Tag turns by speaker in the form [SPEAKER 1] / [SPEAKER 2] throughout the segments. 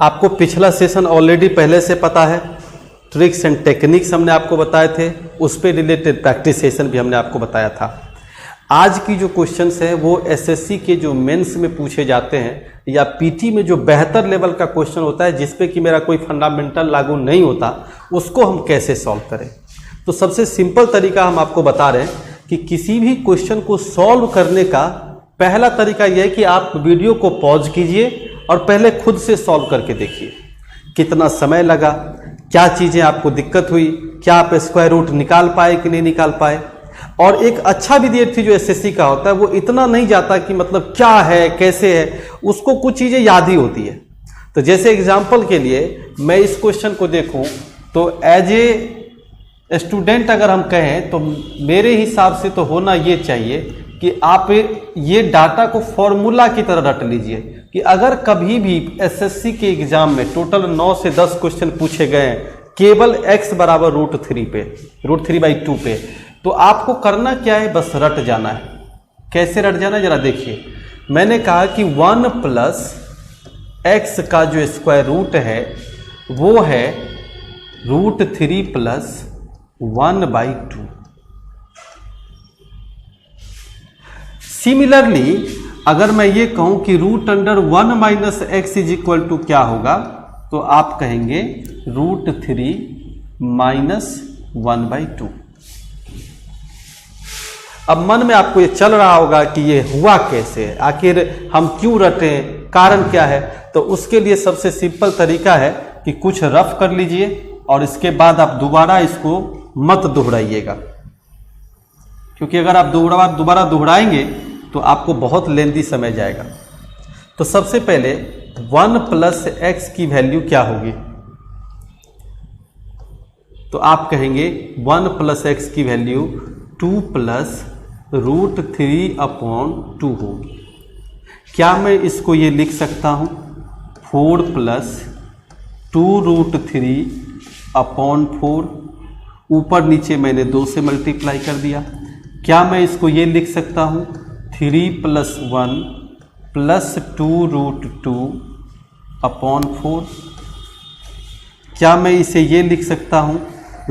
[SPEAKER 1] आपको पिछला session already पहले से पता है, ट्रिक्स एंड टेक्निक्स हमने आपको बताए थे, उस पर रिलेटेड प्रैक्टिस सेशन भी हमने आपको बताया था। आज की जो क्वेश्चंस है वो एसएससी के जो मेंस में पूछे जाते हैं या पीटी में जो बेहतर लेवल का क्वेश्चन होता है जिस पे कि मेरा कोई फंडामेंटल लागू नहीं होता, उसको हम कैसे सॉल्व करें। तो सबसे सिंपल तरीका हम आपको बता रहे हैं कि किसी भी क्वेश्चन को सॉल्व करने का पहला तरीका यह है कि आप वीडियो को पॉज कीजिए और पहले खुद से सॉल्व करके देखिए कितना समय लगा, क्या चीज़ें आपको दिक्कत हुई, क्या आप स्क्वायर रूट निकाल पाए कि नहीं निकाल पाए। और एक अच्छा विद्यार्थी जो एसएससी का होता है वो इतना नहीं जाता कि मतलब क्या है कैसे है, उसको कुछ चीज़ें याद ही होती है। तो जैसे एग्जाम्पल के लिए मैं इस क्वेश्चन को देखूं तो एज ए स्टूडेंट अगर हम कहें तो मेरे हिसाब से तो होना ये चाहिए कि आप ये डाटा को फॉर्मूला की तरह रट लीजिए कि अगर कभी भी एसएससी के एग्जाम में टोटल 9 से 10 क्वेश्चन पूछे गए हैं केवल x बराबर √3 पे, √3/2 पे, तो आपको करना क्या है, बस रट जाना है। कैसे रट जाना है जरा देखिए। मैंने कहा कि 1 + x का जो स्क्वायर रूट है वो है √3 + 1/2। सिमिलरली अगर मैं ये कहूं कि √1 - x = क्या होगा, तो आप कहेंगे √3 - 1/2। अब मन में आपको ये चल रहा होगा कि ये हुआ कैसे, आखिर हम क्यों रटें, कारण क्या है। तो उसके लिए सबसे सिंपल तरीका है कि कुछ रफ कर लीजिए और इसके बाद आप दोबारा इसको मत दोहराइएगा, क्योंकि अगर आप दोबारा दोहराएंगे तो आपको बहुत लेंदी समय जाएगा। तो सबसे पहले 1 + x की वैल्यू क्या होगी, तो आप कहेंगे 1 + x की वैल्यू 2 + √3/2 होगी। क्या मैं इसको ये लिख सकता हूँ 4 + 2√3/4, ऊपर नीचे मैंने 2 से मल्टीप्लाई कर दिया। क्या मैं इसको ये लिख सकता हूँ 3 + 1 + 2√2/4। क्या मैं इसे ये लिख सकता हूँ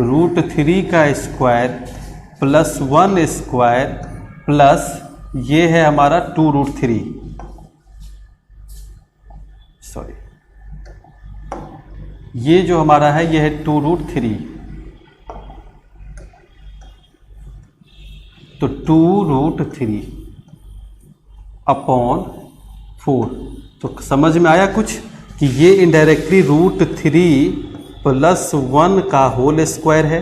[SPEAKER 1] √3 का स्क्वायर + 1 स्क्वायर प्लस ये है हमारा 2√3, सॉरी ये जो हमारा है ये है 2√3, तो 2√3/4। तो समझ में आया कुछ कि ये इनडायरेक्टली √3 + 1 का होल स्क्वायर है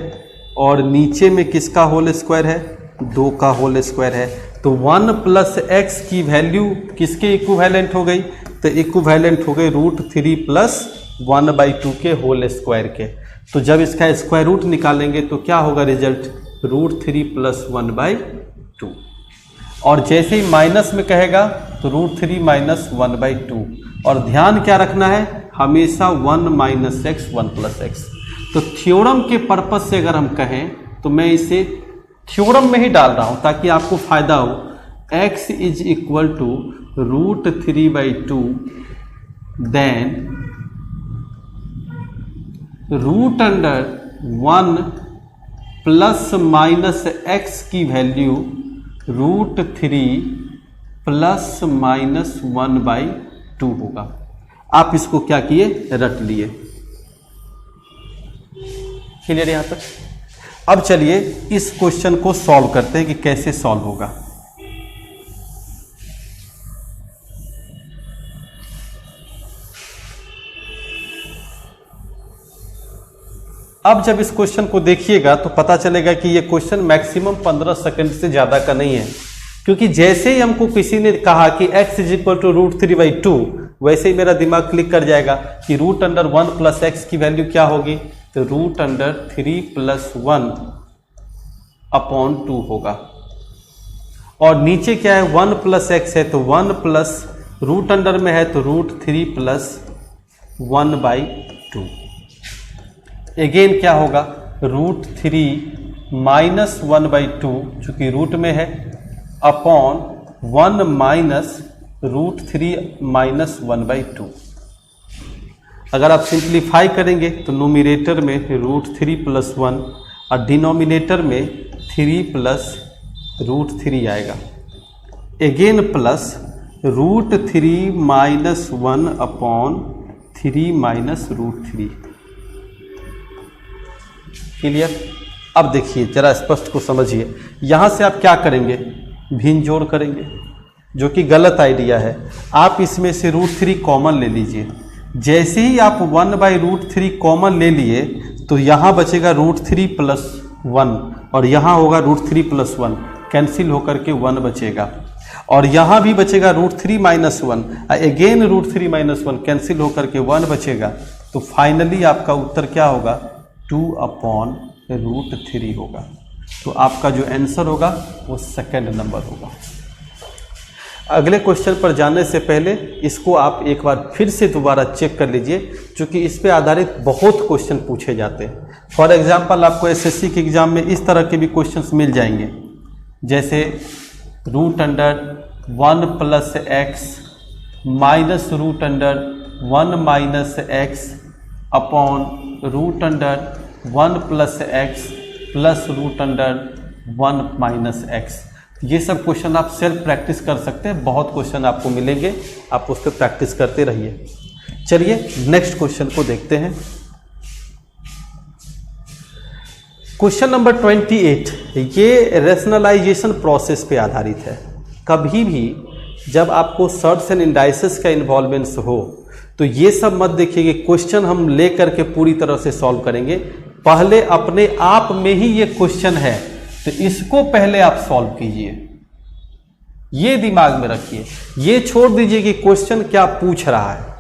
[SPEAKER 1] और नीचे में किसका होल स्क्वायर है, 2 का होल स्क्वायर है। तो 1 + x की वैल्यू किसके इक्विवेलेंट हो गई, तो इक्विवेलेंट हो गई √3 + 1/2 के होल स्क्वायर के। तो जब इसका स्क्वायर रूट निकालेंगे तो क्या होगा रिजल्ट, √3 + 1/2। और जैसे ही माइनस में कहेगा तो √3 - 1/2। और ध्यान क्या रखना है, हमेशा 1 - x 1 + x। तो थ्योरम के पर्पस से अगर हम कहें तो मैं इसे थ्योरम में ही डाल रहा हूं ताकि आपको फायदा हो। x = √3/2 देन √1 ± x की वैल्यू √3 ± 1/2 होगा। आप इसको क्या किए, रट लिए। क्लियर यहां तक। अब चलिए इस क्वेश्चन को सॉल्व करते हैं कि कैसे सॉल्व होगा। अब जब इस क्वेश्चन को देखिएगा तो पता चलेगा कि ये क्वेश्चन मैक्सिमम 15 सेकंड से ज़्यादा का नहीं है, क्योंकि जैसे ही हमको किसी ने कहा कि x = √3/2 वैसे ही मेरा दिमाग क्लिक कर जाएगा कि √1 + x की वैल्यू क्या होगी, तो √3 + 1/2 होगा। और नीचे क्या है 1 + x है तो 1 प्लस रूट अंडर में है तो √3 + 1/2। अगेन क्या होगा √3 - 1/2 चूंकि रूट में है अपॉन 1 - √3 - 1/2। अगर आप सिंप्लीफाई करेंगे तो नोमिनेटर में √3 + 1 और डिनोमिनेटर में 3 + √3 आएगा, अगेन प्लस √3 - 1/3 - √3। क्लियर? अब देखिए जरा स्पष्ट को समझिए, यहाँ से आप क्या करेंगे, भिन्न जोड़ करेंगे, जो कि गलत आइडिया है। आप इसमें से √3 कॉमन ले लीजिए। जैसे ही आप 1/√3 कॉमन ले लिए तो यहाँ बचेगा √3 + 1 और यहाँ होगा √3 + 1, कैंसिल होकर के 1 बचेगा, और यहाँ भी बचेगा √3 - 1, अगेन √3 - 1 कैंसिल होकर के 1 बचेगा। तो फाइनली आपका उत्तर क्या होगा, 2/√3 होगा। तो आपका जो आंसर होगा वो सेकंड नंबर होगा। अगले क्वेश्चन पर जाने से पहले इसको आप एक बार फिर से दोबारा चेक कर लीजिए, क्योंकि इस पे आधारित बहुत क्वेश्चन पूछे जाते हैं। फॉर एग्जांपल आपको एसएससी के एग्जाम में इस तरह के भी क्वेश्चंस मिल जाएंगे, जैसे √1 + x -√1 - x √1 + x +√1 - x। ये सब क्वेश्चन आप सेल्फ प्रैक्टिस कर सकते हैं, बहुत क्वेश्चन आपको मिलेंगे, आप उस पर प्रैक्टिस करते रहिए। चलिए नेक्स्ट क्वेश्चन को देखते हैं। क्वेश्चन नंबर 28, ये रेशनलाइजेशन प्रोसेस पे आधारित है। कभी भी जब आपको सर्ट्स एंड इंडाइसेस का इन्वॉल्वमेंस हो तो ये सब मत देखिए कि क्वेश्चन हम ले करके पूरी तरह से सॉल्व करेंगे। पहले अपने आप में ही ये क्वेश्चन है तो इसको पहले आप सॉल्व कीजिए, ये दिमाग में रखिए। ये छोड़ दीजिए कि क्वेश्चन क्या पूछ रहा है,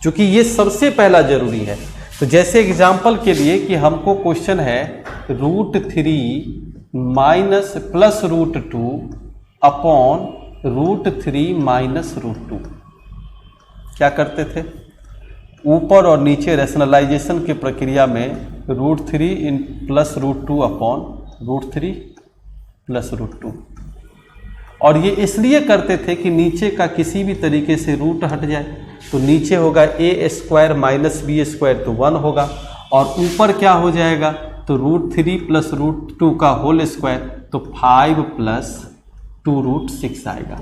[SPEAKER 1] क्योंकि ये सबसे पहला जरूरी है। तो जैसे एग्जांपल के लिए कि हमको क्वेश्चन है √3 - +√2/√3 - √2। क्या करते थे, ऊपर और नीचे रैशनलाइजेशन की प्रक्रिया में √3 + √2/√3 + √2, और ये इसलिए करते थे कि नीचे का किसी भी तरीके से रूट हट जाए। तो नीचे होगा a² - b² तो 1 होगा, और ऊपर क्या हो जाएगा, तो √3 + √2 का होल स्क्वायर तो 5 + 2√6 आएगा।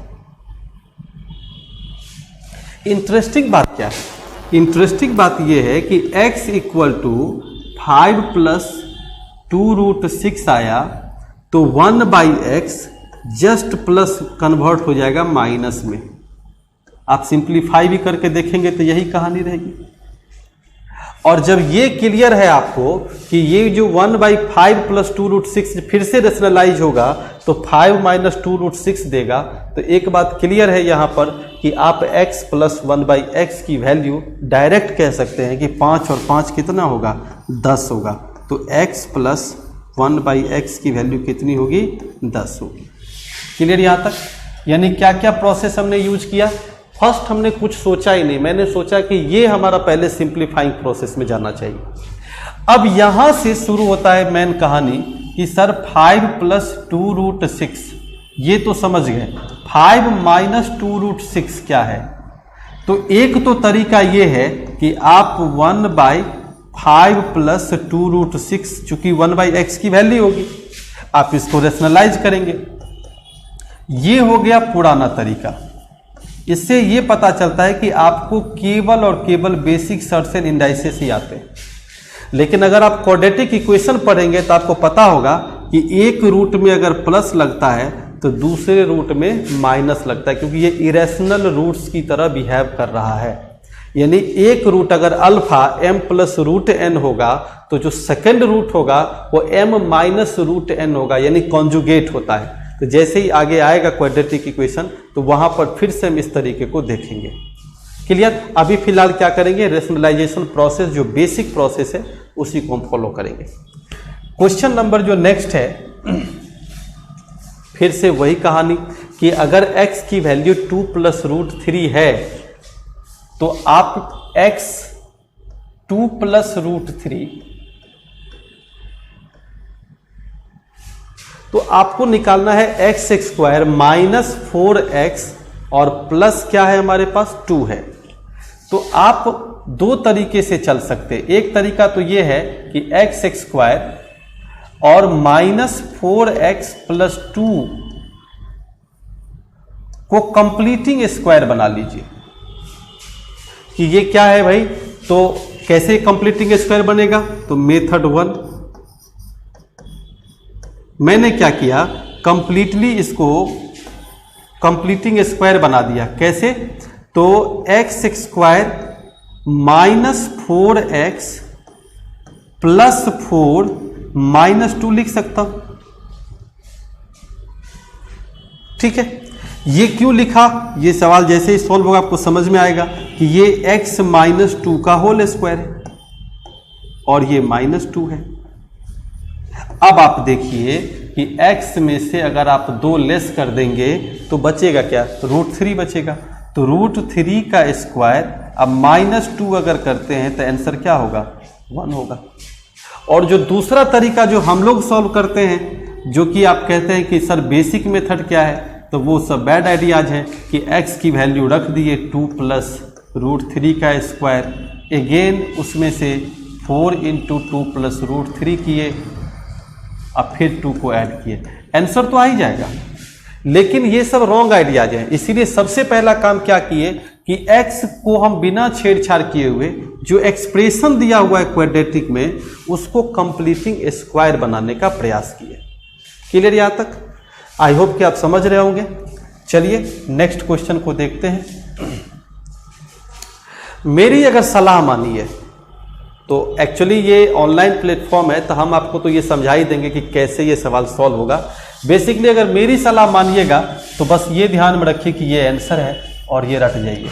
[SPEAKER 1] इंटरेस्टिंग बात क्या है, इंटरेस्टिंग बात यह है कि x = 5 + 2√6 आया तो 1/x जस्ट प्लस कन्वर्ट हो जाएगा माइनस में। आप सिंप्लीफाई भी करके देखेंगे तो यही कहानी रहेगी। और जब ये क्लियर है आपको कि ये जो 1/5 + 2√6 फिर से रेशनलाइज होगा तो 5 - 2√6 देगा, तो एक बात क्लियर है यहाँ पर कि आप x + 1/x की वैल्यू डायरेक्ट कह सकते हैं कि 5 और 5 कितना होगा, 10 होगा। तो x + 1/x की वैल्यू कितनी होगी, 10 होगी। क्लियर यहाँ तक? यानी क्या क्या प्रोसेस हमने यूज किया। फर्स्ट हमने कुछ सोचा ही नहीं, मैंने सोचा कि ये हमारा पहले सिंप्लीफाइंग प्रोसेस में जाना चाहिए। अब यहां से शुरू होता है मेन कहानी कि सर 5 + 2√6 ये तो समझ गए, 5 - 2√6 क्या है। तो एक तो तरीका ये है कि आप 1/5 + 2√6, चूंकि 1/x की वैल्यू होगी, आप इसको रेशनलाइज करेंगे। ये हो गया पुराना तरीका। इससे ये पता चलता है कि आपको केवल और केवल बेसिक सर्ट्स एंड इंडाइसेस ही आते हैं। लेकिन अगर आप क्वाड्रेटिक इक्वेशन पढ़ेंगे तो आपको पता होगा कि एक रूट में अगर प्लस लगता है तो दूसरे रूट में माइनस लगता है, क्योंकि ये इरेशनल रूट्स की तरह बिहेव कर रहा है। यानी एक रूट अगर अल्फा m + √n होगा तो जो सेकंड रूट होगा वो m - √n होगा, यानी कॉन्जुगेट होता है। तो जैसे ही आगे आएगा क्वाड्रेटिक इक्वेशन तो वहां पर फिर से हम इस तरीके को देखेंगे। क्लियर? अभी फिलहाल क्या करेंगे, रेशनलाइजेशन प्रोसेस जो बेसिक प्रोसेस है उसी को हम फॉलो करेंगे। क्वेश्चन नंबर जो नेक्स्ट है, फिर से वही कहानी कि अगर x की वैल्यू 2 + √3 है तो आप x 2 + √3 तो आपको निकालना है x² - 4x और प्लस क्या है हमारे पास 2 है। तो आप दो तरीके से चल सकते हैं। एक तरीका तो ये है कि x² और -4x+2 को कंप्लीटिंग स्क्वायर बना लीजिए कि ये क्या है भाई। तो कैसे कंप्लीटिंग स्क्वायर बनेगा? तो मेथड 1 मैंने क्या किया, कंप्लीटली इसको कंप्लीटिंग स्क्वायर बना दिया। कैसे? तो x² -4x+4 -2 लिख सकता हूं। ठीक है, ये क्यों लिखा? ये सवाल जैसे ही सॉल्व होगा आपको समझ में आएगा कि ये x -2 का होल स्क्वायर है और ये -2 है। अब आप देखिए कि x में से अगर आप 2 लेस कर देंगे तो बचेगा क्या? √3 बचेगा। तो √3 का स्क्वायर, अब -2 अगर करते हैं तो आंसर क्या होगा? 1 होगा। और जो दूसरा तरीका जो हम लोग सॉल्व करते हैं, जो कि आप कहते हैं कि सर बेसिक मेथड क्या है, तो वो सब बैड आइडियाज है कि x की वैल्यू रख दिए 2 + √3 का स्क्वायर, अगेन उसमें से 4 × 2 + √3 किए, अब फिर 2 को ऐड किए, आंसर तो आ ही जाएगा। लेकिन ये सब रॉन्ग आइडियाज हैं। इसीलिए सबसे पहला काम क्या किए कि x को हम बिना छेड़छाड़ किए हुए जो एक्सप्रेशन दिया हुआ है क्वाड्रेटिक में, उसको कंप्लीटिंग स्क्वायर बनाने का प्रयास किए। क्लियर यहां तक? आई होप कि आप समझ रहे होंगे। चलिए नेक्स्ट क्वेश्चन को देखते हैं। मेरी अगर सलाह मानिए तो एक्चुअली ये ऑनलाइन प्लेटफॉर्म है, तो हम आपको तो ये समझा ही देंगे कि कैसे ये सवाल सॉल्व होगा। बेसिकली अगर मेरी सलाह मानिएगा तो बस ये ध्यान में रखिए कि ये आंसर है और ये रट जाइए।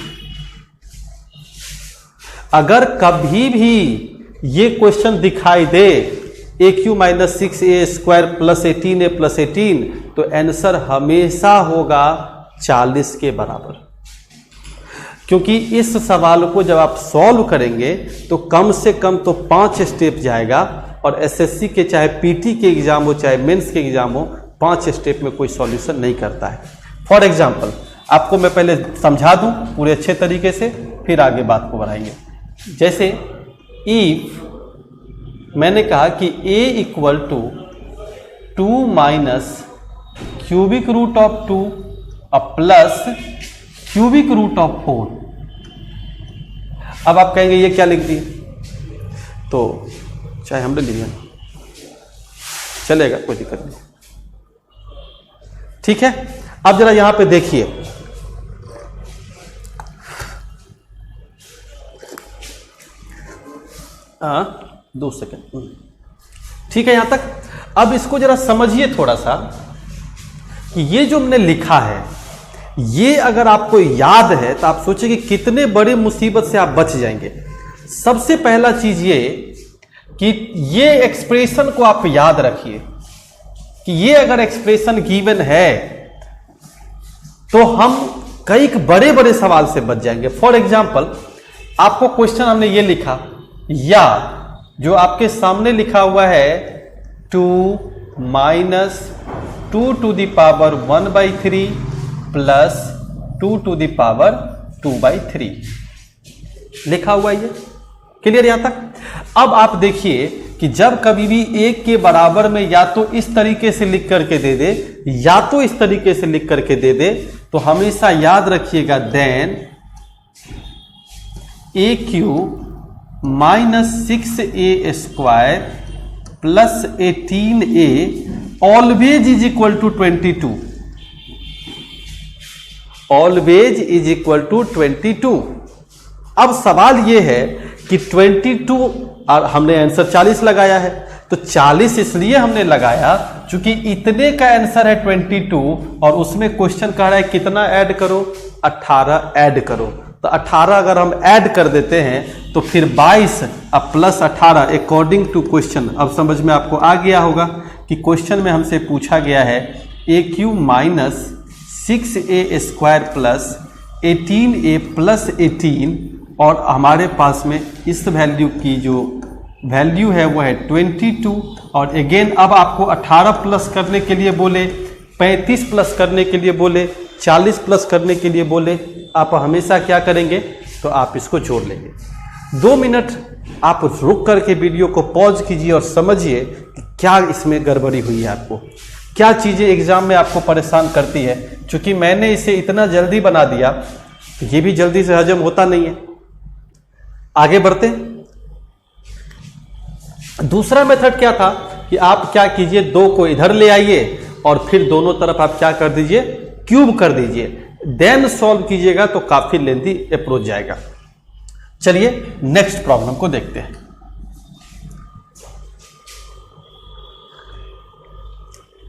[SPEAKER 1] अगर कभी भी ये क्वेश्चन दिखाई दे AQ - 6a² + 18a + 18, तो आंसर हमेशा होगा 40 के बराबर। क्योंकि इस सवाल को जब आप सॉल्व करेंगे तो कम से कम तो 5 स्टेप जाएगा, और एसएससी के चाहे पीटी के एग्जाम हो चाहे मेंस के एग्जाम हो, 5 स्टेप में कोई सॉल्यूशन नहीं करता है। फॉर एग्जाम्पल आपको मैं पहले समझा दूं पूरे अच्छे तरीके से, फिर आगे बात को बढ़ाएंगे। जैसे इफ मैंने कहा कि a = 2 - √2 प्लस √4। अब आप कहेंगे ये क्या लिख दिए, तो चाहे हमने लिख दिया चलेगा, कोई दिक्कत नहीं। ठीक है, अब जरा यहां पे देखिए, हाँ 2 सेकेंड, ठीक है यहां तक। अब इसको जरा समझिए थोड़ा सा कि ये जो हमने लिखा है, ये अगर आपको याद है तो आप सोचिए कि कितने बड़े मुसीबत से आप बच जाएंगे। सबसे पहला चीज ये कि ये एक्सप्रेशन को आप याद रखिए कि ये अगर एक्सप्रेशन गिवन है तो हम कई बड़े बड़े सवाल से बच जाएंगे। फॉर एग्जाम्पल आपको क्वेश्चन हमने ये लिखा, या जो आपके सामने लिखा हुआ है 2 - 2⁻⁴ प्लस 2⁻²/3 लिखा हुआ है, ये क्लियर यहां तक। अब आप देखिए कि जब कभी भी 1 के बराबर में या तो इस तरीके से लिख करके दे दे या तो इस तरीके से लिख करके दे दे, तो हमेशा याद रखिएगा then AQ -6a² + 18a always is equal to 22। Always is equal to 22। अब सवाल यह है कि 22 और हमने आंसर 40 लगाया है, तो 40 इसलिए हमने लगाया क्योंकि इतने का आंसर है 22 और उसमें क्वेश्चन कह रहा है कितना ऐड करो, 18 ऐड करो। तो 18 अगर हम ऐड कर देते हैं तो फिर 22 अब प्लस 18 अकॉर्डिंग टू क्वेश्चन। अब समझ में आपको आ गया होगा कि क्वेश्चन में हमसे पूछा गया है AQ -6a² + 18a + 18, और हमारे पास में इस वैल्यू की जो वैल्यू है वो है 22। और अगेन अब आपको 18 प्लस करने के लिए बोले, 35 प्लस करने के लिए बोले, 40 प्लस करने के लिए बोले, आप हमेशा क्या करेंगे, तो आप इसको जोड़ लेंगे। 2 मिनट आप रुक करके वीडियो को पॉज कीजिए और समझिए कि क्या इसमें गड़बड़ी हुई है, आपको क्या चीज़ें एग्जाम में आपको परेशान करती है। क्योंकि मैंने इसे इतना जल्दी बना दिया तो ये भी जल्दी से हजम होता नहीं है। आगे बढ़ते हैं। दूसरा मेथड क्या था कि आप क्या कीजिए, 2 को इधर ले आइए और फिर दोनों तरफ आप क्या कर दीजिए, क्यूब कर दीजिए, देन सॉल्व कीजिएगा तो काफी लेंथी अप्रोच जाएगा। चलिए नेक्स्ट प्रॉब्लम को देखते हैं।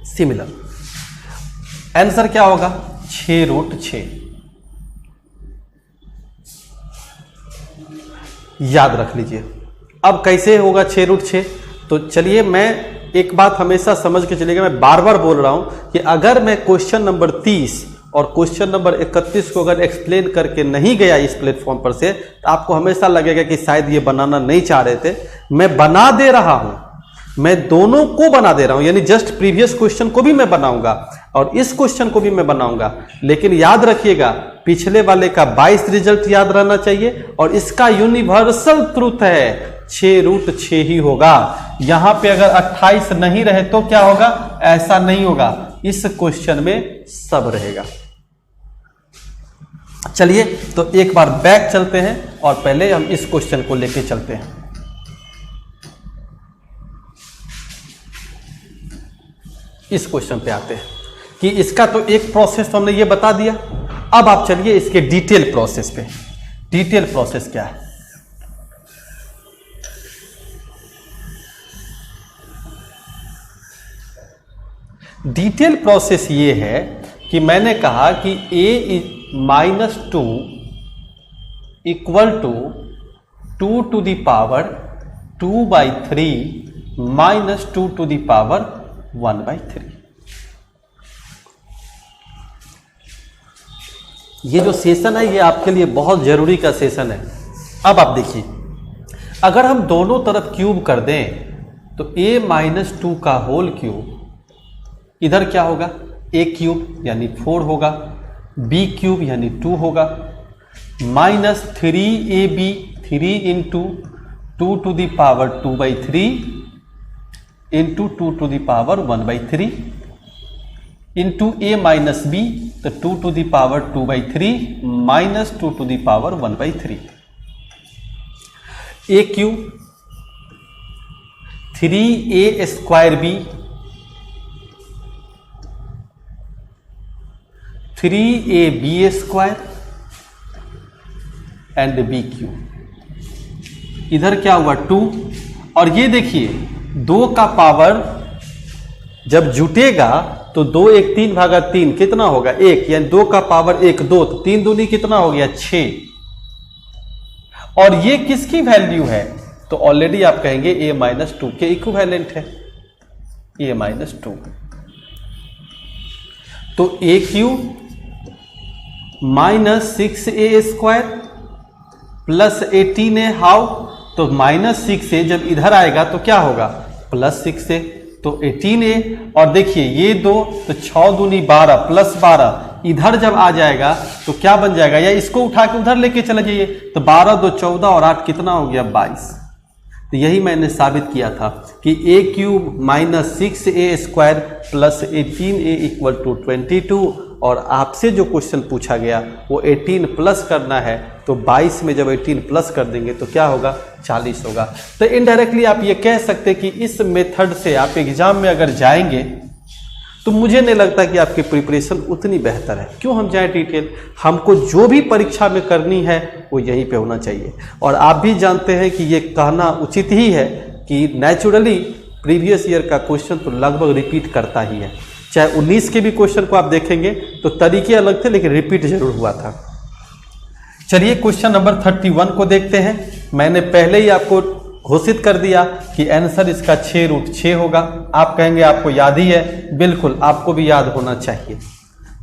[SPEAKER 1] सिमिलर आंसर क्या होगा, 6√6। याद रख लीजिए। अब कैसे होगा 6√6, तो चलिए मैं एक बात हमेशा समझ के चलिएगा, मैं बार बार बोल रहा हूं कि अगर मैं क्वेश्चन नंबर 30 और क्वेश्चन नंबर 31 को अगर एक्सप्लेन करके नहीं गया इस प्लेटफॉर्म पर से, तो आपको हमेशा लगेगा कि शायद ये बनाना नहीं चाह रहे थे। मैं बना दे रहा हूं, मैं दोनों को बना दे रहा हूं, यानी जस्ट प्रीवियस क्वेश्चन को भी मैं बनाऊंगा और इस क्वेश्चन को भी मैं बनाऊंगा। लेकिन याद रखिएगा, पिछले वाले का 22 रिजल्ट याद रहना चाहिए और इसका यूनिवर्सल ट्रूथ है 6√6 ही होगा। यहां पे अगर 28 नहीं रहे तो क्या होगा, ऐसा नहीं होगा, इस क्वेश्चन में सब रहेगा। चलिए तो एक बार बैक चलते हैं और पहले हम इस क्वेश्चन को लेके चलते हैं। इस क्वेश्चन पे आते हैं कि इसका तो एक प्रोसेस तो हमने ये बता दिया। अब आप चलिए इसके डिटेल प्रोसेस पे। डिटेल प्रोसेस क्या है, डिटेल प्रोसेस ये है कि मैंने कहा कि a-2 equal to 2 to the power 2/3 minus 2 to the power 1/3। ये जो सेशन है ये आपके लिए बहुत जरूरी का सेशन है। अब आप देखिए, अगर हम दोनों तरफ क्यूब कर दें तो a-2 का होल क्यूब इधर क्या होगा, a क्यूब यानी 4 होगा, b क्यूब यानी 2 होगा, minus 3ab 3 into 2 to the power 2/3 into 2 to the power 1/3 into a minus b, तो 2 to the power 2/3 minus 2 to the power 1/3। a cube 3a² b 3ab² and b cube, इधर क्या हुआ 2, और ये देखिए 2 का पावर जब जुटेगा तो 2 1 3/3 कितना होगा 1, यानी 2 का पावर 1 2, तो 3 दूनी कितना हो गया 6। और ये किसकी वैल्यू है, तो ऑलरेडी आप कहेंगे a-2 के इक्विवेलेंट है, a-2। तो a cube minus 6a² plus 18a how, तो -6a जब इधर आएगा तो क्या होगा +6a, तो 18a, और देखिए ये 2 तो 6 दूनी 12 प्लस 12 इधर जब आ जाएगा तो क्या बन जाएगा, या इसको उठा के उधर लेके चले जाइए, तो 12 2 14 और 8 कितना हो गया 22। तो यही मैंने साबित किया था कि a cube minus 6a² plus 18a equal to 22, और आपसे जो क्वेश्चन पूछा गया वो 18 प्लस करना है, तो 22 में जब 18 प्लस कर देंगे तो क्या होगा 40 होगा। तो इनडायरेक्टली आप ये कह सकते हैं कि इस मेथड से आप एग्जाम में अगर जाएंगे तो मुझे नहीं लगता कि आपकी प्रिपरेशन उतनी बेहतर है। क्यों हम जाएं डिटेल, हमको जो भी परीक्षा में करनी है वो यहीं पे होना चाहिए। और आप भी जानते हैं कि ये कहना उचित ही है कि नेचुरली प्रीवियस ईयर का क्वेश्चन तो लगभग रिपीट करता ही है। चाहे 19 के भी क्वेश्चन को आप देखेंगे तो तरीके अलग थे लेकिन रिपीट जरूर हुआ था। चलिए क्वेश्चन नंबर 31 को देखते हैं। मैंने पहले ही आपको घोषित कर दिया कि आंसर इसका 6√6 होगा। आप कहेंगे आपको याद ही है, बिल्कुल आपको भी याद होना चाहिए।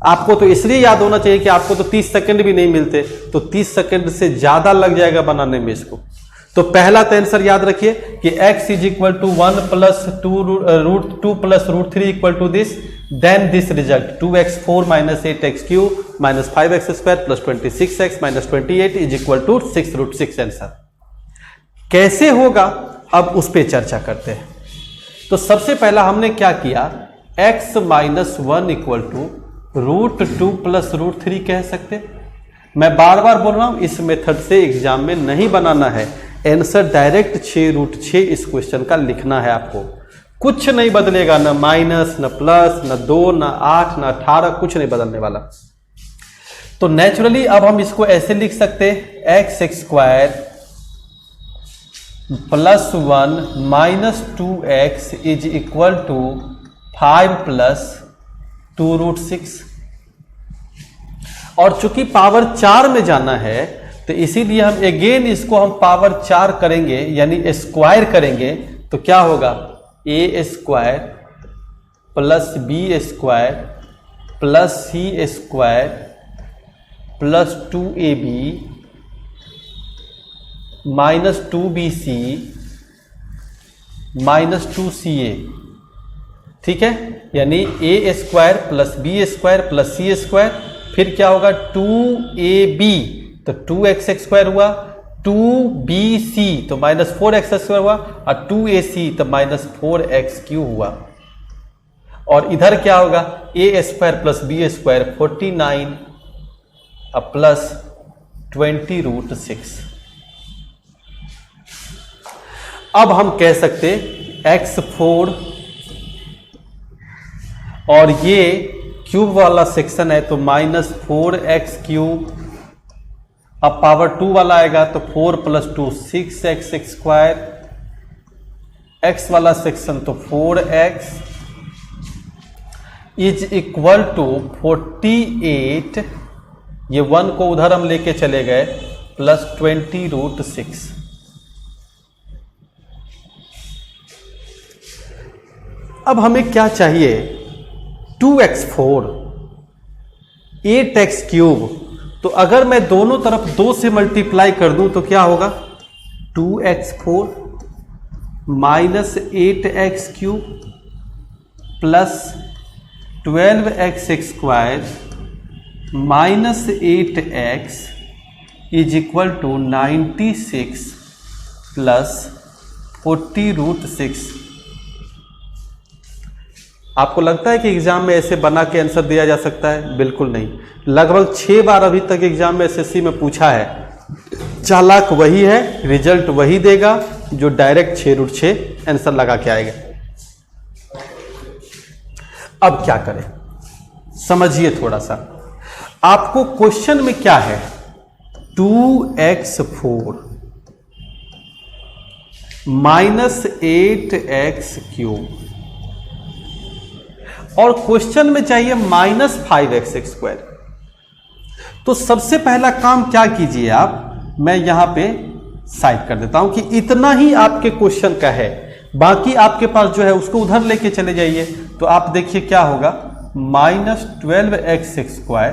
[SPEAKER 1] आपको तो इसलिए याद होना चाहिए कि आपको तो 30 सेकंड भी नहीं मिलते, तो 30 सेकंड से ज्यादा लग जाएगा बनाने में इसको। तो पहला तो आंसर याद रखिए कि x is equal to 1 plus 2 plus √3 equal to this, then this result 2x 4 minus 8x cube minus 5x² plus 26x minus 28 is equal to 6√6 answer. कैसे होगा अब उस पर चर्चा करते हैं। तो सबसे पहला हमने क्या किया, x minus 1 equal to √2 plus √3 कह सकते। मैं बार बार बोल रहा हूं इस मेथड से एग्जाम में नहीं बनाना है, आंसर डायरेक्ट 6√6 इस क्वेश्चन का लिखना है आपको। कुछ नहीं बदलेगा, ना माइनस, ना प्लस, ना 2, ना 8, ना 18, कुछ नहीं बदलने वाला। तो नेचुरली अब हम इसको ऐसे लिख सकते हैं, x² plus 1 minus 2x is equal to 5 plus 2√6। और चूंकि पावर 4 में जाना है तो इसीलिए हम अगेन इसको हम पावर 4 करेंगे, यानी स्क्वायर करेंगे। तो क्या होगा, a² plus b² plus c² plus 2ab minus 2bc minus 2ca। ठीक है, यानी a² plus b² plus c², फिर क्या होगा 2ab तो 2x² हुआ, 2bc तो माइनस 4x² हुआ, और 2ac तो माइनस 4x³ हुआ। और इधर क्या होगा, a² प्लस b² 49 अब प्लस 20√6। अब हम कह सकते x4 और ये क्यूब वाला सेक्शन है तो माइनस 4x³। अब पावर 2 वाला आएगा तो 4 प्लस 2 6x², x वाला सेक्शन तो 4x इज इक्वल टू 48, ये 1 को उधर हम लेके चले गए, प्लस 20√6। अब हमें क्या चाहिए, 2x4 8x³। तो अगर मैं दोनों तरफ 2 से मल्टीप्लाई कर दूं तो क्या होगा, 2x4 minus 8x³ plus 12x² minus 8x is equal to 96 plus 40√6। आपको लगता है कि एग्जाम में ऐसे बना के आंसर दिया जा सकता है? बिल्कुल नहीं। लगभग 6 बार अभी तक एग्जाम में एसएससी में पूछा है। चालाक वही है, रिजल्ट वही देगा जो डायरेक्ट 6√6 आंसर लगा के आएगा। अब क्या करें, समझिए थोड़ा सा। आपको क्वेश्चन में क्या है, 2x4 माइनस 8x³ और क्वेश्चन में चाहिए माइनस 5x²। तो सबसे पहला काम क्या कीजिए आप, मैं यहां पे साइड कर देता हूं कि इतना ही आपके क्वेश्चन का है, बाकी आपके पास जो है उसको उधर लेके चले जाइए। तो आप देखिए क्या होगा, minus 12x²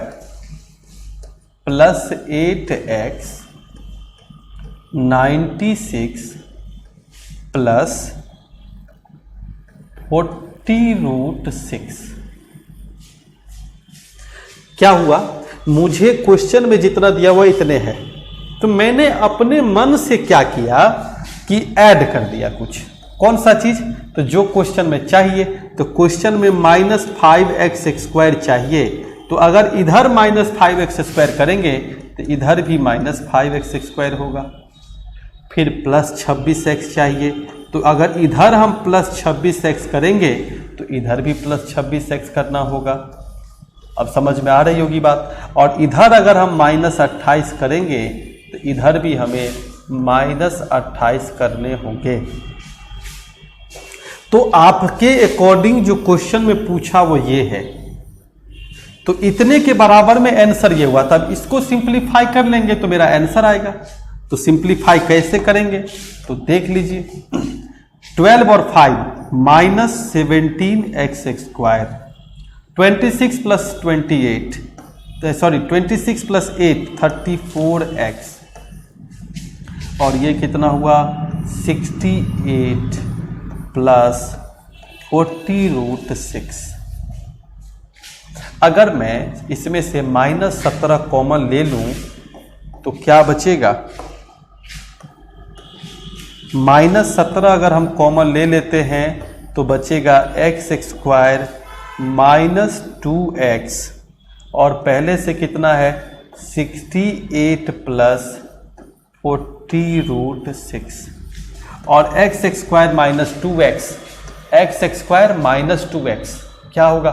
[SPEAKER 1] plus 8x 96 plus 40√6। क्या हुआ, मुझे क्वेश्चन में जितना दिया हुआ इतने हैं, तो मैंने अपने मन से क्या किया कि ऐड कर दिया कुछ। कौन सा चीज, तो जो क्वेश्चन में चाहिए। तो क्वेश्चन में माइनस 5x² चाहिए, तो अगर इधर माइनस 5x² करेंगे तो इधर भी माइनस 5x² होगा। फिर प्लस 26x चाहिए, तो अगर इधर हम प्लस 26x करेंगे तो इधर भी प्लस 26x करना होगा। अब समझ में आ रही होगी बात। और इधर अगर हम माइनस 28 करेंगे तो इधर भी हमें माइनस 28 करने होंगे। तो आपके अकॉर्डिंग जो क्वेश्चन में पूछा वो ये है, तो इतने के बराबर में आंसर ये हुआ, तब इसको सिंप्लीफाई कर लेंगे तो मेरा आंसर आएगा। तो सिंप्लीफाई कैसे करेंगे, तो देख लीजिए, 12 और 5 minus 17x², 26 plus 28 sorry 26 plus 8 34x, और ये कितना हुआ 68 प्लस 40√6। अगर मैं इसमें से माइनस 17 कॉमन ले लूं तो क्या बचेगा, -17 अगर हम कॉमन ले लेते हैं तो बचेगा एक्स स्क्वायर माइनस 2x, और पहले से कितना है 68 प्लस 40√6, और x square minus 2x, x square minus 2x क्या होगा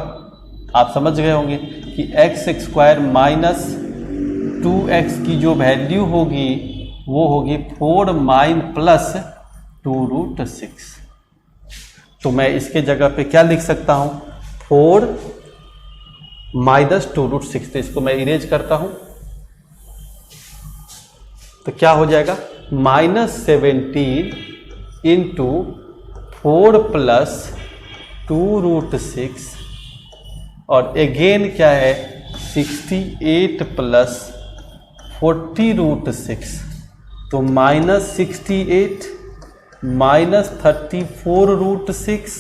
[SPEAKER 1] आप समझ गए होंगे कि एक्स स्क्वायर माइनस 2x की जो वैल्यू होगी वो होगी 4 प्लस 2√6। तो मैं इसके जगह पे क्या लिख सकता हूं 4 माइनस 2√6। तो इसको मैं इरेज करता हूं तो क्या हो जाएगा -17 इंटू 4 प्लस 2√6, और अगेन क्या है 68 प्लस 40√6। तो -68 माइनस 34√6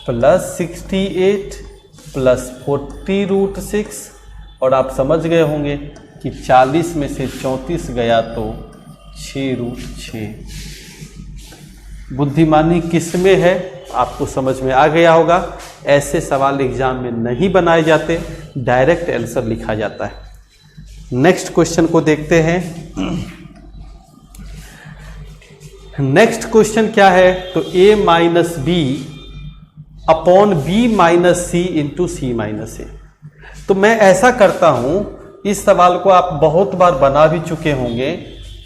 [SPEAKER 1] प्लस 68 प्लस 40√6, और आप समझ गए होंगे कि 40 में से 34 गया तो 6√6। बुद्धिमानी किस में है आपको समझ में आ गया होगा। ऐसे सवाल एग्जाम में नहीं बनाए जाते, डायरेक्ट आंसर लिखा जाता है। नेक्स्ट क्वेश्चन को देखते हैं। नेक्स्ट क्वेश्चन क्या है तो a minus B upon B minus C into C minus A. तो मैं ऐसा करता हूं, इस सवाल को आप बहुत बार बना भी चुके होंगे।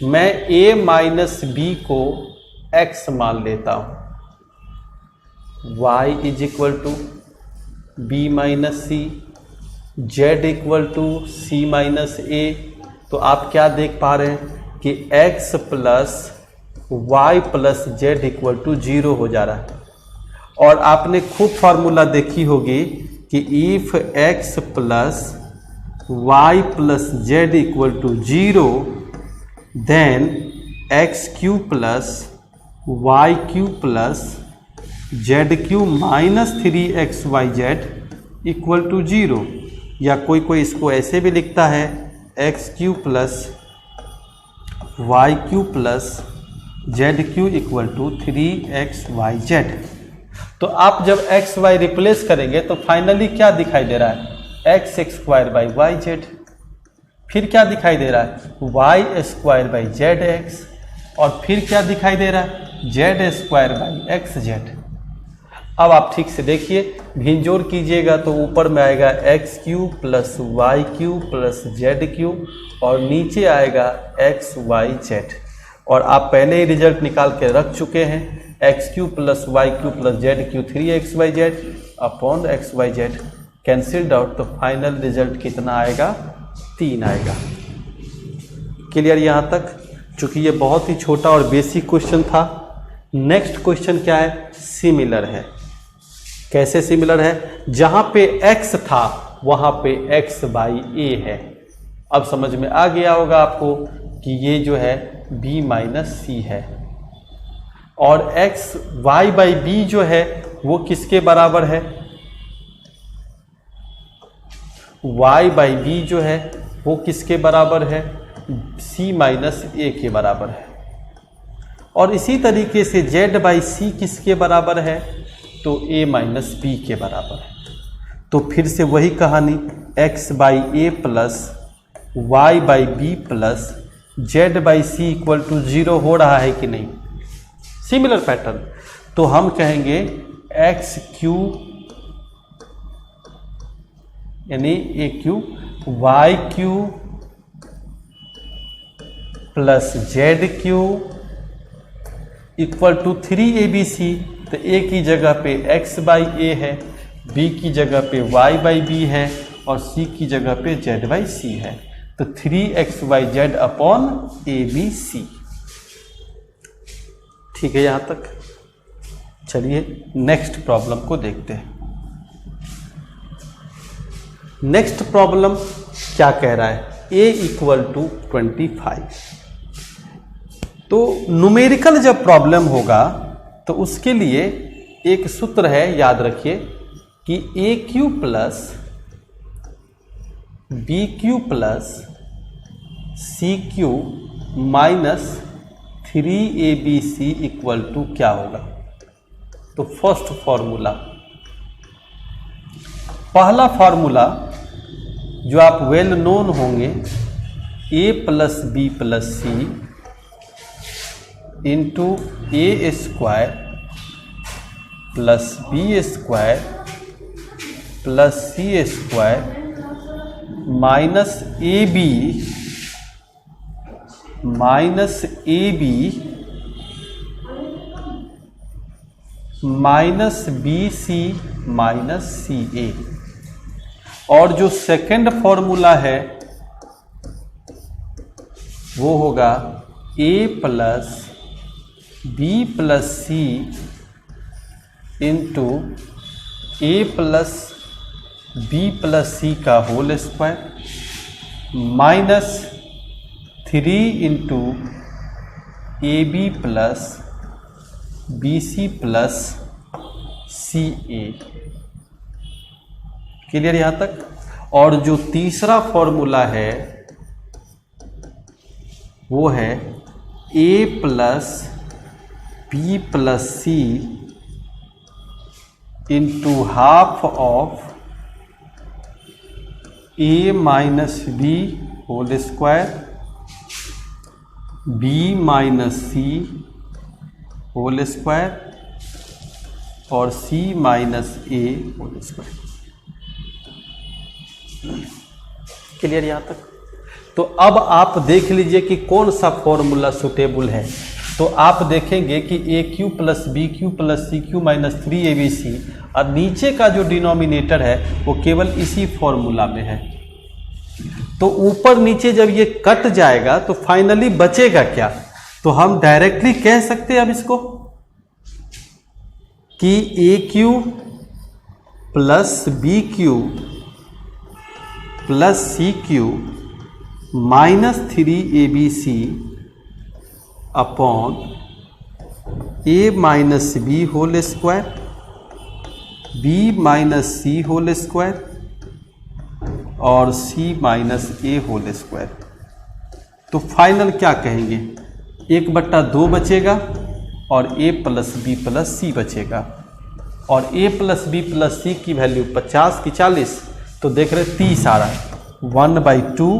[SPEAKER 1] मैं a माइनस बी को x मान लेता हूं, y is equal to B minus C, z equal to C minus A. तो आप क्या देख पा रहे हैं कि x plus y plus Z equal to 0 हो जा रहा है। और आपने खूब फार्मूला देखी होगी कि if x plus y plus Z equal to 0 then X cube plus Y cube plus Z cube minus 3xyz equal to 0, या कोई कोई इसको ऐसे भी लिखता है X cube plus Y cube plus Z cube equal to 3xyz। तो आप जब एक्स वाई रिप्लेस करेंगे तो फाइनली क्या दिखाई दे रहा है X square by Y Z, फिर क्या दिखाई दे रहा है Y square by Z X, और फिर क्या दिखाई दे रहा है Z square by X Z. अब आप ठीक से देखिए, भिंजोर कीजिएगा तो ऊपर में आएगा X cube plus Y cube plus Z cube, और नीचे आएगा एक्स वाई जेड। और आप पहले ही रिजल्ट निकाल के रख चुके हैं, X cube plus Y cube plus Z cube 3xyz upon xyz cancelled out. तो फाइनल रिजल्ट कितना आएगा 3 आएगा। क्लियर यहाँ तक? चूंकि ये बहुत ही छोटा और बेसिक क्वेश्चन था। नेक्स्ट क्वेश्चन क्या है सिमिलर है। कैसे सिमिलर है? जहां पे x था वहां पे x बाई ए है। अब समझ में आ गया होगा आपको कि ये जो है b माइनस सी है, और x y बाई बी जो है वो किसके बराबर है? y बाई बी जो है वो किसके बराबर है? c माइनस ए के बराबर है। और इसी तरीके से z बाई सी किसके बराबर है? तो a माइनस बी के बराबर है। तो फिर से वही कहानी, x by A plus Y by B plus Z by C equal to 0 हो रहा है कि नहीं? Similar pattern. तो हम कहेंगे एक्स क्यू यानी A cube Y cube plus Z cube equal to 3abc। तो ए की जगह पे x बाई ए है, b की जगह पे y बाई बी है, और c की जगह पे z बाई सी है। तो 3xyz अपॉन abc। ठीक है यहाँ तक? चलिए नेक्स्ट प्रॉब्लम को देखते हैं। नेक्स्ट प्रॉब्लम क्या कह रहा है? a equal to 25। तो न्यूमेरिकल जब प्रॉब्लम होगा तो उसके लिए एक सूत्र है, याद रखिए कि A cube plus B cube plus C cube minus 3ABC equal to क्या होगा? तो फर्स्ट फॉर्मूला, पहला फॉर्मूला जो आप वेल नोन होंगे, a plus B plus C into A square plus B square plus C square minus A B minus B C minus C A. और जो second formula है वो होगा a plus B plus C into A plus B plus C का whole square minus 3 into A B plus B C plus C A. Clear यहाँ तक? और जो तीसरा फॉर्मूला है वो है a plus B plus C into half of a minus B whole square b minus C whole square और c minus A whole square. Clear यहाँ तक? तो अब आप देख लीजिए कि कौन सा फॉर्मूला सुटेबल है। तो आप देखेंगे कि A cube plus B cube plus C cube minus 3abc और नीचे का जो डिनोमिनेटर है वो केवल इसी फॉर्मूला में है। तो ऊपर नीचे जब ये कट जाएगा तो फाइनली बचेगा क्या? तो हम डायरेक्टली कह सकते हैं अब इसको कि A cube plus B cube plus C cube minus 3abc upon A minus B whole square B minus C whole square और c minus A whole square. तो फाइनल क्या कहेंगे? 1/2 बचेगा और a plus B plus C बचेगा। और a plus B plus C की value 50 की 40, तो देख रहे 30 आ रहा है। 1/2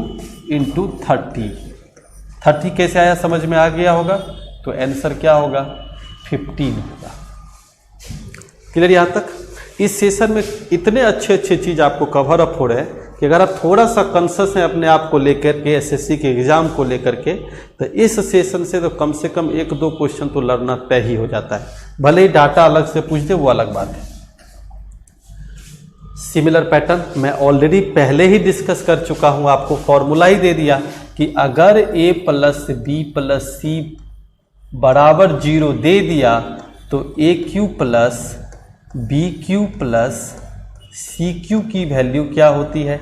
[SPEAKER 1] इंटू 30 कैसे आया? समझ में आ गया होगा। तो आंसर क्या होगा? 15 होगा। क्लियर यहाँ तक? इस सेशन में इतने अच्छे चीज़ आपको कवर अप हो रहे हैं कि अगर आप थोड़ा सा कॉन्शियस हैं अपने आप को लेकर के, एसएससी के एग्ज़ाम को लेकर के, तो इस सेशन से तो कम से कम 1-2 क्वेश्चन तो लड़ना तय ही हो जाता है। भले ही डाटा अलग से पूछ दे, वो अलग बात है। सिमिलर पैटर्न मैं ऑलरेडी पहले ही डिस्कस कर चुका हूँ, आपको फॉर्मूला ही दे दिया कि अगर a plus B plus C बराबर 0 दे दिया तो A cube plus B cube plus C cube की वैल्यू क्या होती है?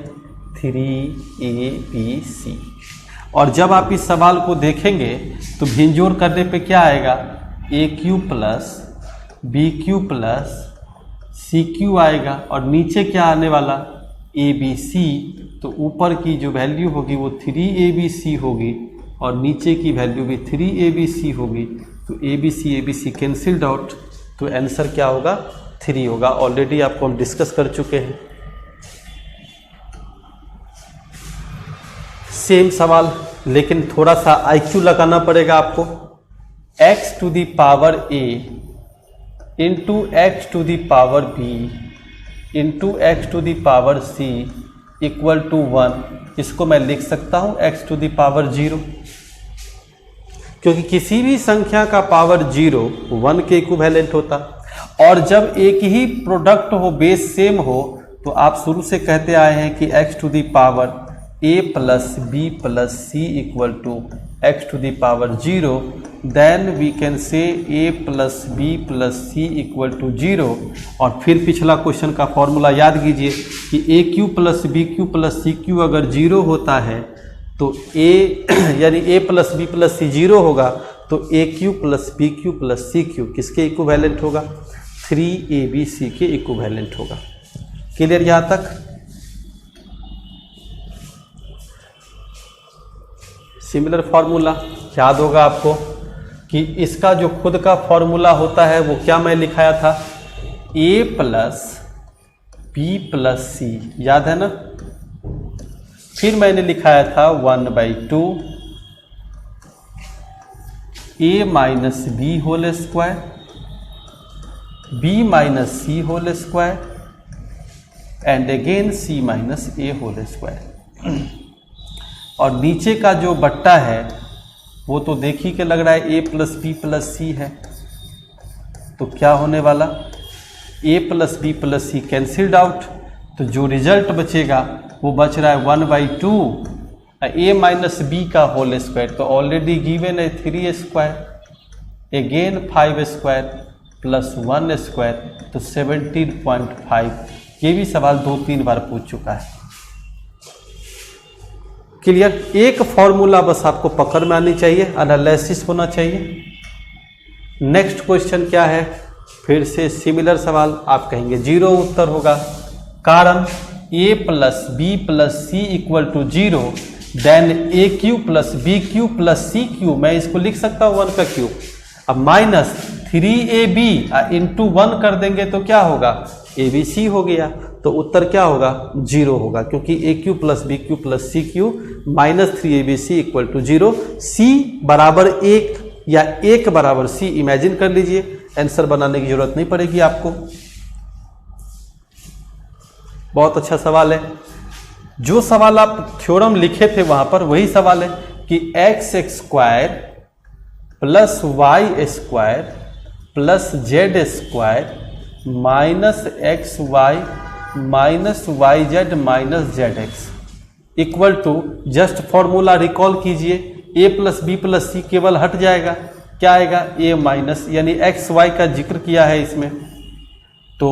[SPEAKER 1] 3abc। और जब आप इस सवाल को देखेंगे तो भिंजोर करने पे क्या आएगा? A cube plus B cube plus C cube आएगा और नीचे क्या आने वाला? abc। तो ऊपर की जो वैल्यू होगी वो 3abc होगी और नीचे की वैल्यू भी 3abc होगी। तो abc कैंसिल्ड आउट, तो आंसर क्या होगा? 3 होगा। ऑलरेडी आपको हम डिस्कस कर चुके हैं। सेम सवाल, लेकिन थोड़ा सा IQ लगाना पड़ेगा आपको। x to the power a into X to the power b into X to the power c equal to 1। इसको मैं लिख सकता हूँ x टू दी पावर 0, क्योंकि किसी भी संख्या का पावर 0 1 के इक्विवेलेंट होता। और जब एक ही प्रोडक्ट हो, बेस सेम हो, तो आप शुरू से कहते आए हैं कि x to the power a plus B plus C equal to X to the power 0, then we can say a plus B plus C equal to 0। और फिर पिछला क्वेश्चन का फॉर्मूला याद कीजिए कि A cube plus B cube plus C cube अगर 0 होता है तो a यानी a plus B plus C 0 होगा, तो A cube plus B cube plus C cube किसके इक्विवेलेंट होगा? 3abc के इक्विवेलेंट होगा। क्लियर यहाँ तक? सिमिलर फॉर्मूला याद होगा आपको। कि इसका जो खुद का फॉर्मूला होता है वो क्या मैं लिखाया था, a plus B plus C, याद है ना। फिर मैंने लिखाया था 1/2 a minus B whole square, b minus C whole square and again c minus a whole square. और नीचे का जो बट्टा है वो तो देख ही के लग रहा है a plus B plus C है, तो क्या होने वाला, a plus B plus C cancelled out, तो जो रिजल्ट बचेगा वो बच रहा है 1/2 a माइनस बी का होल स्क्वायर, तो ऑलरेडी गिवन है 3 square, again 5 square plus 1 square, तो 17.5। ये भी सवाल 2-3 बार पूछ चुका है। क्लियर, एक फॉर्मूला बस आपको पकड़ में आनी चाहिए, एनालिसिस होना चाहिए। नेक्स्ट क्वेश्चन क्या है, फिर से सिमिलर सवाल, आप कहेंगे 0 उत्तर होगा, कारण a plus B plus C equal to 0, then A cube plus B cube plus C cube, मैं इसको लिख सकता हूँ 1 का क्यूब, अब माइनस 3ab इंटू 1 कर देंगे तो क्या होगा, abc हो गया, तो उत्तर क्या होगा, 0 होगा, क्योंकि A cube plus B cube plus C cube minus 3abc equal to 0, c बराबर 1 या 1 बराबर c, इमेजिन कर लीजिए, आंसर बनाने की जरूरत नहीं पड़ेगी आपको। बहुत अच्छा सवाल है, जो सवाल आप थ्योरम लिखे थे वहां पर वही सवाल है कि x square plus Y square plus Z square minus X Y minus Y Z minus Z X equal to, just formula recall कीजिए, a plus B plus C केवल हट जाएगा, क्या आएगा, a माइनस, यानी एक्स वाई का जिक्र किया है इसमें, तो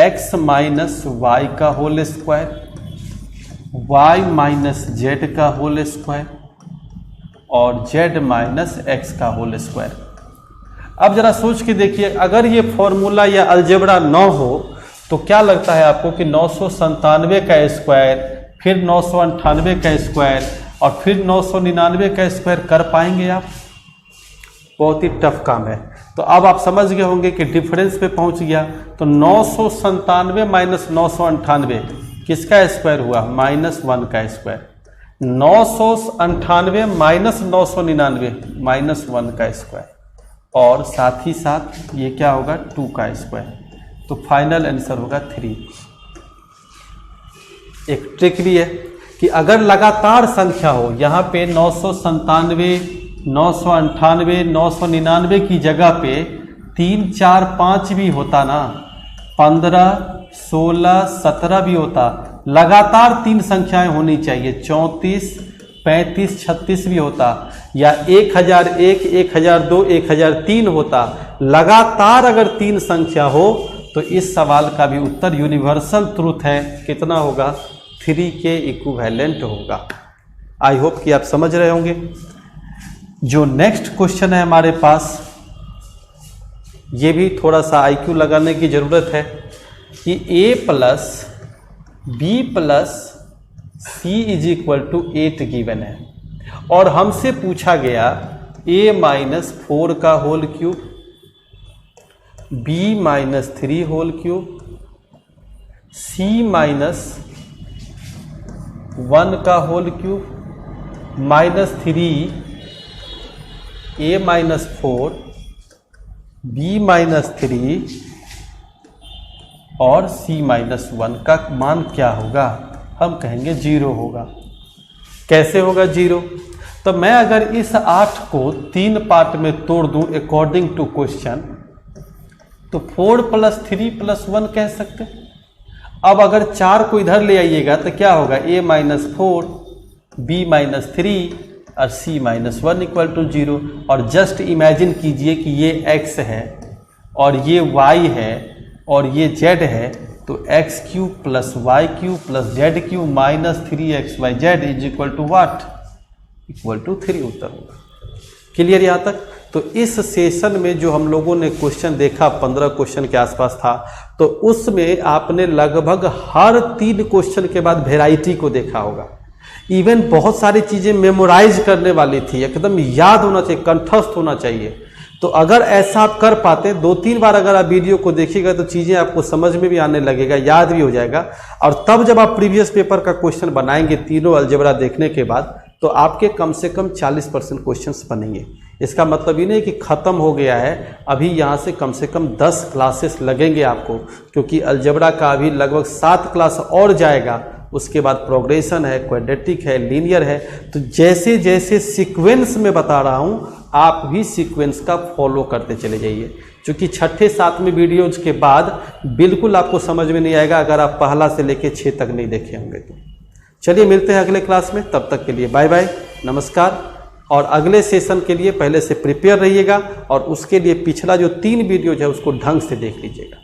[SPEAKER 1] x माइनस वाई का whole square, y minus Z का होल स्क्वायर और z माइनस एक्स का होल स्क्वायर। अब जरा सोच के देखिए, अगर ये फॉर्मूला या अलजेब्रा 9 हो तो क्या लगता है आपको कि 997 का स्क्वायर, फिर 998 का स्क्वायर और फिर 999 का स्क्वायर कर पाएंगे आप? बहुत ही टफ काम है। तो अब आप समझ गए होंगे कि डिफरेंस पे पहुंच गया, तो 997 माइनस 998 किसका स्क्वायर हुआ, -1 का स्क्वायर, 998 माइनस 999 -1 का स्क्वायर, और साथ ही साथ ये क्या होगा, 2 का स्क्वायर, तो फाइनल आंसर होगा 3। एक ट्रिक भी है कि अगर लगातार संख्या हो, यहाँ पे 997, 998, 999 की जगह पे 3, 4, 5 भी होता ना, 15, 16, 17 भी होता, लगातार 3 संख्याएं होनी चाहिए, 34, 35, 36 भी होता, या 1001, 1002, 1003 होता, लगातार अगर 3 संख्या हो तो इस सवाल का भी उत्तर यूनिवर्सल ट्रूथ है, कितना होगा, 3 के इक्विवेलेंट होगा। आई होप कि आप समझ रहे होंगे। जो नेक्स्ट क्वेश्चन है हमारे पास, ये भी थोड़ा सा आईक्यू लगाने की जरूरत है कि a plus B plus C is equal to 8 given है, और हमसे पूछा गया a माइनस 4 का whole cube, b minus 3 whole cube, c minus 1 का whole cube, minus 3 a minus 4, b minus 3 और c माइनस 1 का मान क्या होगा, हम कहेंगे 0 होगा। कैसे होगा 0? तो मैं अगर इस 8 को 3 पार्ट में तोड़ दूं अकॉर्डिंग टू क्वेश्चन, तो 4 प्लस 3 प्लस 1 कह सकते। अब अगर 4 को इधर ले आइएगा तो क्या होगा, a माइनस 4, b माइनस 3 और c माइनस 1 इक्वल टू 0। और जस्ट इमेजिन कीजिए कि ये x है और ये y है और ये z है, तो X cube plus Y cube plus Z cube minus 3xyz is equal to what, equal to 3 उत्तर होगा। क्लियर यहाँ तक? तो इस सेशन में जो हम लोगों ने क्वेश्चन देखा 15 क्वेश्चन के आसपास था, तो उसमें आपने लगभग हर 3 क्वेश्चन के बाद वेराइटी को देखा होगा। इवन बहुत सारी चीज़ें मेमोराइज करने वाली थी, एकदम याद होना चाहिए, कंठस्थ होना चाहिए। तो अगर ऐसा आप कर पाते, 2-3 बार अगर आप वीडियो को देखिएगा तो चीज़ें आपको समझ में भी आने लगेगा, याद भी हो जाएगा। और तब जब आप प्रीवियस पेपर का क्वेश्चन बनाएंगे तीनों अलजेब्रा देखने के बाद, तो आपके कम से कम 40% क्वेश्चंस बनेंगे। इसका मतलब ये नहीं कि ख़त्म हो गया है, अभी यहाँ से कम 10 क्लासेस लगेंगे आपको, क्योंकि अलजेब्रा का अभी लगभग 7 क्लास और जाएगा। उसके बाद प्रोग्रेशन है, क्वाड्रेटिक है, लीनियर है। तो जैसे जैसे सीक्वेंस में बता रहा हूँ, आप भी सीक्वेंस का फॉलो करते चले जाइए, क्योंकि 6ठे-7वें वीडियोज के बाद बिल्कुल आपको समझ में नहीं आएगा अगर आप पहला से लेके 6 तक नहीं देखे होंगे तो। चलिए मिलते हैं अगले क्लास में, तब तक के लिए बाय बाय, नमस्कार। और अगले सेशन के लिए पहले से प्रिपेयर रहिएगा और उसके लिए पिछला जो 3 वीडियोज है उसको ढंग से देख लीजिएगा।